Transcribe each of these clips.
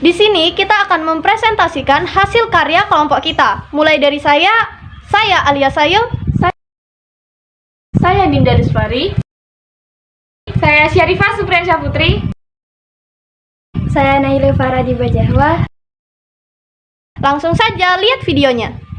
Di sini kita akan mempresentasikan hasil karya kelompok kita. Mulai dari saya alias Sayul, saya Dinda Rizfari, saya Syarifah Supriyansyah Putri, saya Naila Faradi Bajahwa. Langsung saja lihat videonya.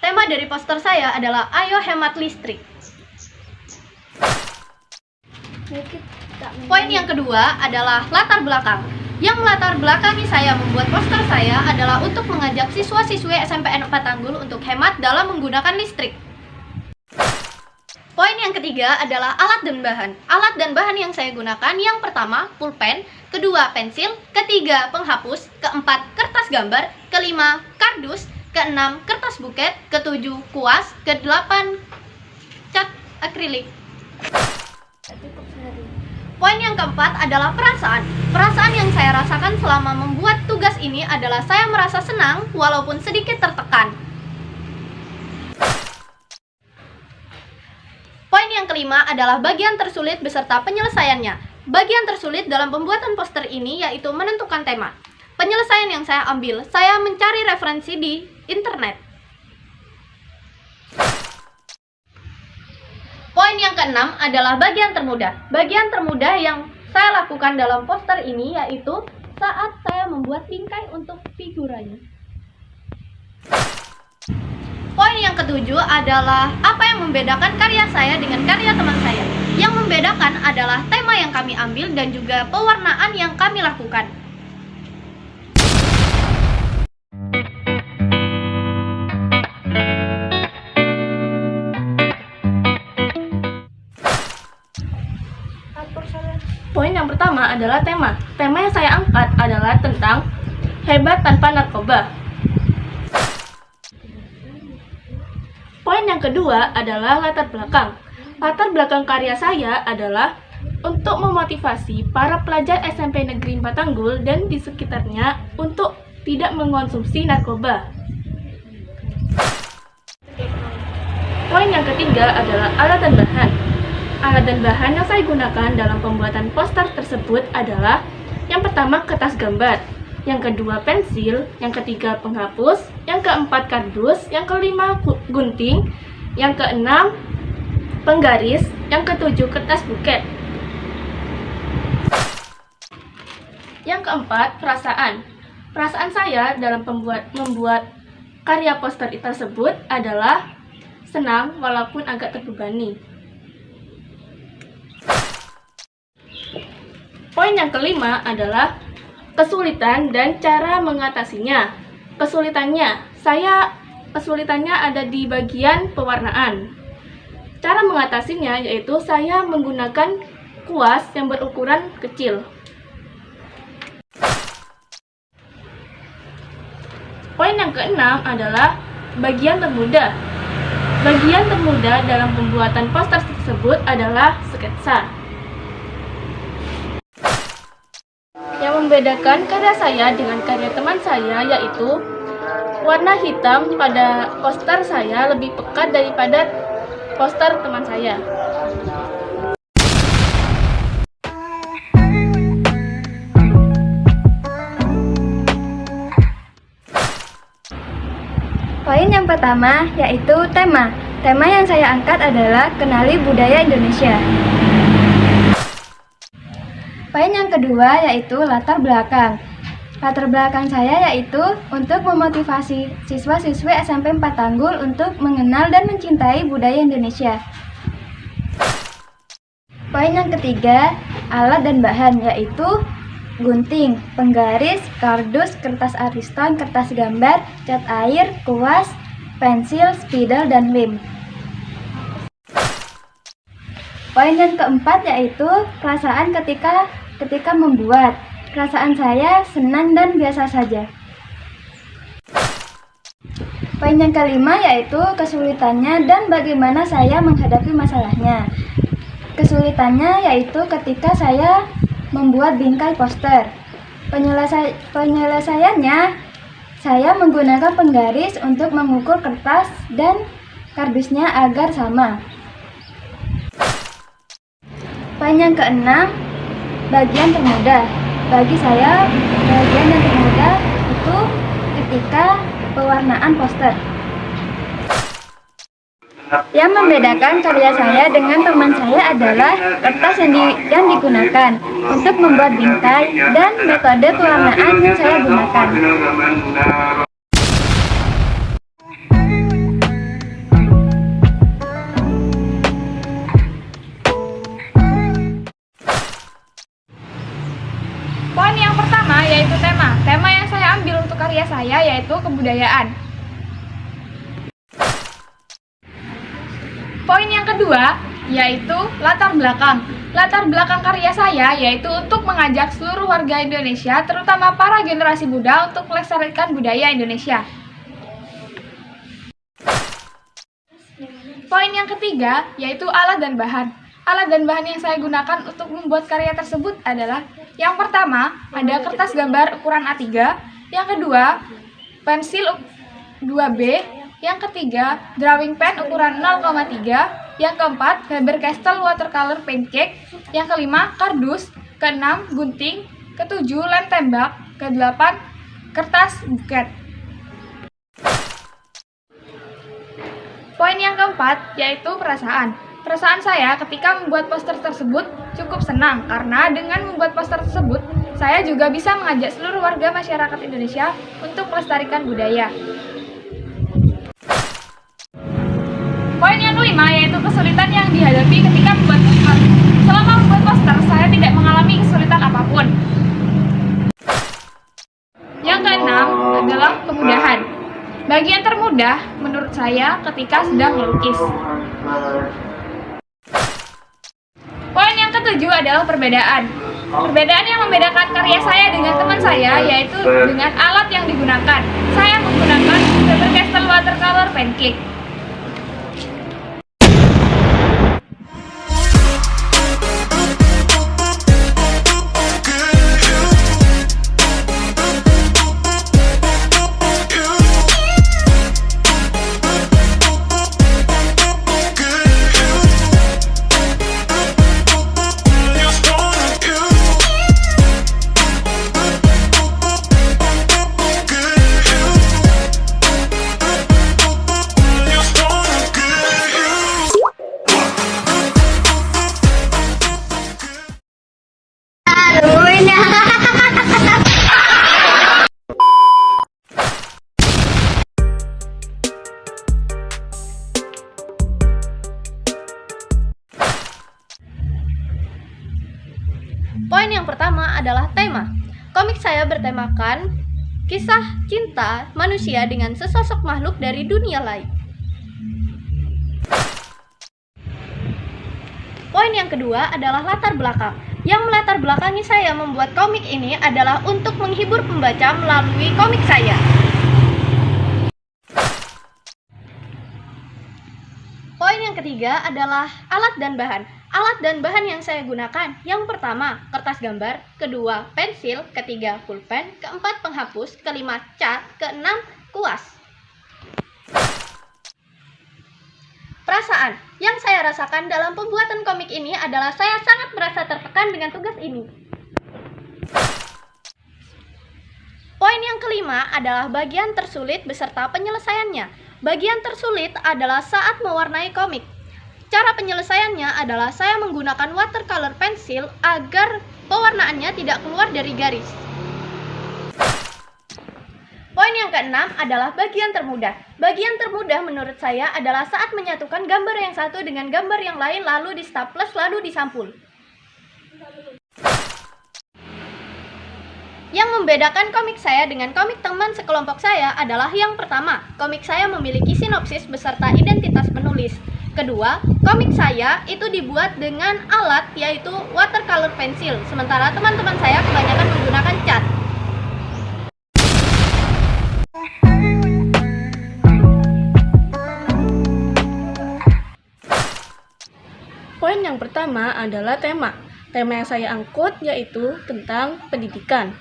Tema dari poster saya adalah Ayo Hemat Listrik. Poin yang kedua adalah latar belakang. Yang melatar belakangi saya membuat poster saya adalah untuk mengajak siswa-siswi SMPN 4 Tanggul untuk hemat dalam menggunakan listrik. Poin yang ketiga adalah alat dan bahan. Alat dan bahan yang saya gunakan yang pertama pulpen, kedua pensil, ketiga penghapus, keempat kertas gambar, kelima kardus, keenam kertas buket, ketujuh kuas, kedelapan cat akrilik. Poin yang keempat adalah perasaan. Perasaan yang saya rasakan selama membuat tugas ini adalah saya merasa senang walaupun sedikit tertekan. Poin yang kelima adalah bagian tersulit beserta penyelesaiannya. Bagian tersulit dalam pembuatan poster ini yaitu menentukan tema. Penyelesaian yang saya ambil, saya mencari referensi di internet. Poin yang keenam adalah bagian termudah. Bagian termudah yang saya lakukan dalam poster ini yaitu saat saya membuat bingkai untuk figuranya. Poin yang ketujuh adalah apa yang membedakan karya saya dengan karya teman saya. Yang membedakan adalah tema yang kami ambil dan juga pewarnaan yang kami lakukan. Poin yang pertama adalah tema. Tema yang saya angkat adalah tentang hebat tanpa narkoba. Poin yang kedua adalah latar belakang. Latar belakang karya saya adalah untuk memotivasi para pelajar SMP Negeri 4 Tanggul dan di sekitarnya untuk tidak mengonsumsi narkoba. Poin yang ketiga adalah alat dan bahan. Alat dan bahan yang saya gunakan dalam pembuatan poster tersebut adalah yang pertama kertas gambar, yang kedua pensil, yang ketiga penghapus, yang keempat kardus, yang kelima gunting, yang keenam penggaris, yang ketujuh kertas buket. Yang keempat perasaan. Perasaan saya dalam membuat karya poster tersebut adalah senang walaupun agak terbebani. Poin yang kelima adalah kesulitan dan cara mengatasinya. Kesulitannya ada di bagian pewarnaan. Cara mengatasinya yaitu saya menggunakan kuas yang berukuran kecil. Poin yang keenam adalah bagian termudah. Bagian termudah dalam pembuatan poster tersebut adalah sketsa. Yang membedakan karya saya dengan karya teman saya yaitu warna hitam pada poster saya lebih pekat daripada poster teman saya. Poin yang pertama yaitu tema. Tema yang saya angkat adalah kenali budaya Indonesia. Poin yang kedua yaitu latar belakang. Latar belakang saya yaitu untuk memotivasi siswa-siswi SMP 4 Tanggul untuk mengenal dan mencintai budaya Indonesia. Poin yang ketiga, alat dan bahan yaitu gunting, penggaris, kardus, kertas ariston, kertas gambar, cat air, kuas, pensil, spidol, dan lem. Poin yang keempat yaitu perasaan ketika membuat. Perasaan saya senang dan biasa saja. Poin yang kelima yaitu kesulitannya dan bagaimana saya menghadapi masalahnya. Kesulitannya yaitu ketika saya membuat bingkai poster. Penyelesaiannya Saya menggunakan penggaris untuk mengukur kertas dan kardusnya agar sama. Poin yang keenam, bagian termudah. Bagi saya, bagian yang termudah itu ketika pewarnaan poster. Yang membedakan karya saya dengan teman saya adalah kertas yang digunakan untuk membuat bingkai dan metode pewarnaan yang saya gunakan. Poin yang pertama yaitu tema. Tema yang saya ambil untuk karya saya yaitu kebudayaan. Poin yang kedua yaitu latar belakang. Latar belakang karya saya yaitu untuk mengajak seluruh warga Indonesia, terutama para generasi muda untuk melestarikan budaya Indonesia. Poin yang ketiga yaitu alat dan bahan. Alat dan bahan yang saya gunakan untuk membuat karya tersebut adalah yang pertama ada kertas gambar ukuran A3, yang kedua pensil 2B, yang ketiga drawing pen ukuran 0,3, yang keempat Faber-Castell watercolor pancake, yang kelima kardus, keenam gunting, ketujuh lem tembak, kedelapan kertas buket. Poin yang keempat yaitu perasaan. Perasaan saya ketika membuat poster tersebut cukup senang karena dengan membuat poster tersebut saya juga bisa mengajak seluruh warga masyarakat Indonesia untuk melestarikan budaya. Poin yang kelima yaitu kesulitan yang dihadapi ketika membuat poster. Selama membuat poster saya tidak mengalami kesulitan apapun. Yang keenam adalah kemudahan. Bagian termudah menurut saya ketika sedang melukis. Poin yang ketujuh adalah perbedaan. Perbedaan yang membedakan karya saya dengan teman saya yaitu dengan alat yang digunakan. Saya menggunakan Faber-Castell watercolor pancake. Poin yang pertama adalah tema. Komik saya bertemakan kisah cinta manusia dengan sesosok makhluk dari dunia lain. Poin yang kedua adalah latar belakang. Yang melatar belakangi saya membuat komik ini adalah untuk menghibur pembaca melalui komik saya. Poin yang ketiga adalah alat dan bahan. Alat dan bahan yang saya gunakan, yang pertama kertas gambar, kedua pensil, ketiga pulpen, keempat penghapus, kelima cat, keenam kuas. Perasaan yang saya rasakan dalam pembuatan komik ini adalah saya sangat merasa tertekan dengan tugas ini. Poin yang kelima adalah bagian tersulit beserta penyelesaiannya. Bagian tersulit adalah saat mewarnai komik. Cara penyelesaiannya adalah saya menggunakan watercolor pensil agar pewarnaannya tidak keluar dari garis. Poin yang keenam adalah bagian termudah. Bagian termudah menurut saya adalah saat menyatukan gambar yang satu dengan gambar yang lain lalu di staples lalu disampul. Yang membedakan komik saya dengan komik teman sekelompok saya adalah yang pertama, komik saya memiliki sinopsis beserta identitas penulis. Kedua, komik saya itu dibuat dengan alat yaitu watercolor pensil, sementara teman-teman saya kebanyakan menggunakan cat. Poin yang pertama adalah tema. Tema yang saya angkut yaitu tentang pendidikan.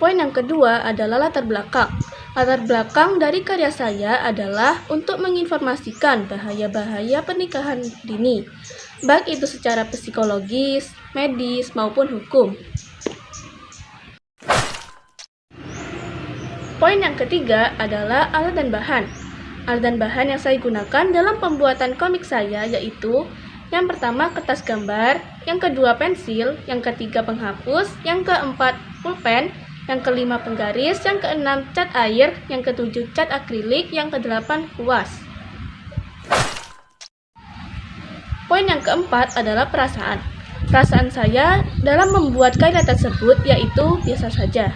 Poin yang kedua adalah latar belakang. Latar belakang dari karya saya adalah untuk menginformasikan bahaya-bahaya pernikahan dini, baik itu secara psikologis, medis, maupun hukum. Poin yang ketiga adalah alat dan bahan. Alat dan bahan yang saya gunakan dalam pembuatan komik saya yaitu yang pertama kertas gambar, yang kedua pensil, yang ketiga penghapus, yang keempat pulpen, yang kelima penggaris, yang keenam cat air, yang ketujuh cat akrilik, yang kedelapan kuas. Poin yang keempat adalah perasaan. Perasaan saya dalam membuat karya tersebut yaitu biasa saja.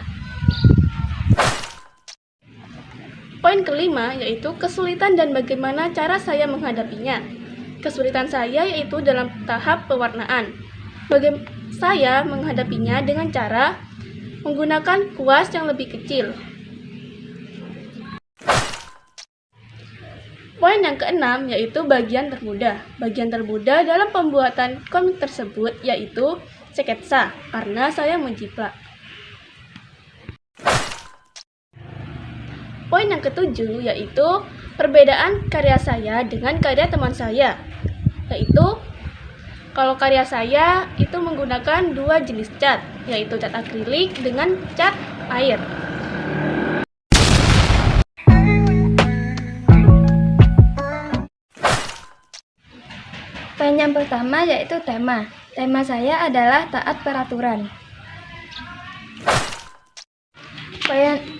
Poin kelima yaitu kesulitan dan bagaimana cara saya menghadapinya. Kesulitan saya yaitu dalam tahap pewarnaan. Saya menghadapinya dengan cara menggunakan kuas yang lebih kecil. Poin yang keenam yaitu bagian termudah. Bagian termudah dalam pembuatan komik tersebut yaitu sketsa, karena saya menjiplak. Poin yang ketujuh yaitu perbedaan karya saya dengan karya teman saya. Yaitu kalau karya saya itu menggunakan dua jenis cat, yaitu cat akrilik dengan cat air. Poin yang pertama yaitu tema. Tema saya adalah taat peraturan.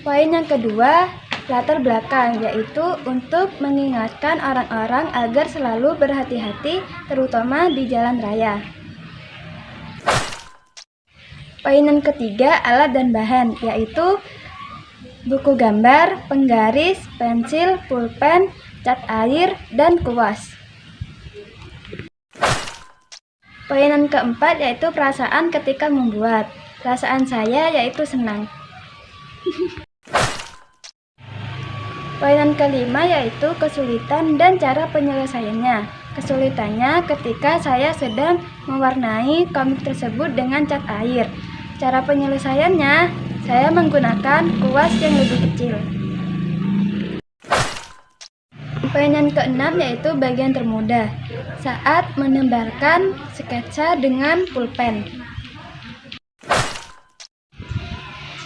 Poin yang kedua, latar belakang, yaitu untuk mengingatkan orang-orang agar selalu berhati-hati, terutama di jalan raya. Poin yang ketiga, alat dan bahan, yaitu buku gambar, penggaris, pensil, pulpen, cat air, dan kuas. Poin yang keempat yaitu perasaan ketika membuat. Perasaan saya yaitu senang. Poin yang kelima yaitu kesulitan dan cara penyelesaiannya. Kesulitannya ketika saya sedang mewarnai komik tersebut dengan cat air. Cara penyelesaiannya, saya menggunakan kuas yang lebih kecil. Poin yang keenam yaitu bagian termudah, saat menebarkan sketsa dengan pulpen.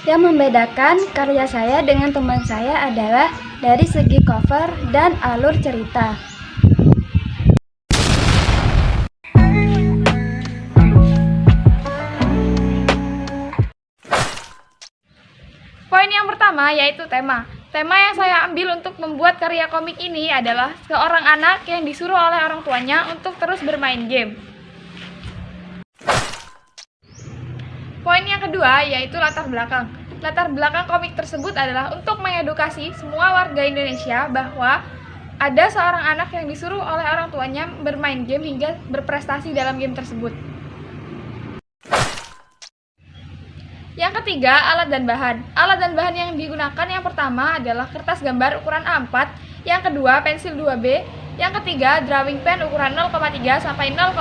Yang membedakan karya saya dengan teman saya adalah dari segi cover dan alur cerita. Poin yang pertama yaitu tema. Tema yang saya ambil untuk membuat karya komik ini adalah seorang anak yang disuruh oleh orang tuanya untuk terus bermain game. Poin yang kedua yaitu latar belakang. Latar belakang komik tersebut adalah untuk mengedukasi semua warga Indonesia bahwa ada seorang anak yang disuruh oleh orang tuanya bermain game hingga berprestasi dalam game tersebut. Yang ketiga, alat dan bahan. Alat dan bahan yang digunakan yang pertama adalah kertas gambar ukuran A4, yang kedua pensil 2B, yang ketiga drawing pen ukuran 0,3 sampai 0,5,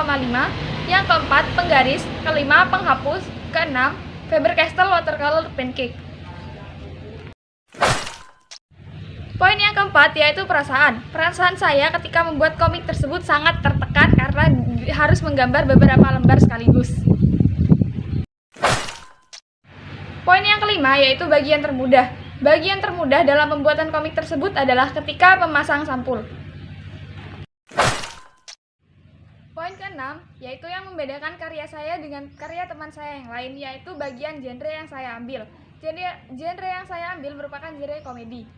yang keempat penggaris, kelima penghapus, keenam Faber-Castell watercolor pancake. Poin yang keempat yaitu perasaan. Perasaan saya ketika membuat komik tersebut sangat tertekan karena harus menggambar beberapa lembar sekaligus. Poin yang kelima yaitu bagian termudah. Bagian termudah dalam pembuatan komik tersebut adalah ketika memasang sampul. Poin keenam yaitu yang membedakan karya saya dengan karya teman saya yang lain, yaitu bagian genre yang saya ambil. Genre yang saya ambil merupakan genre komedi.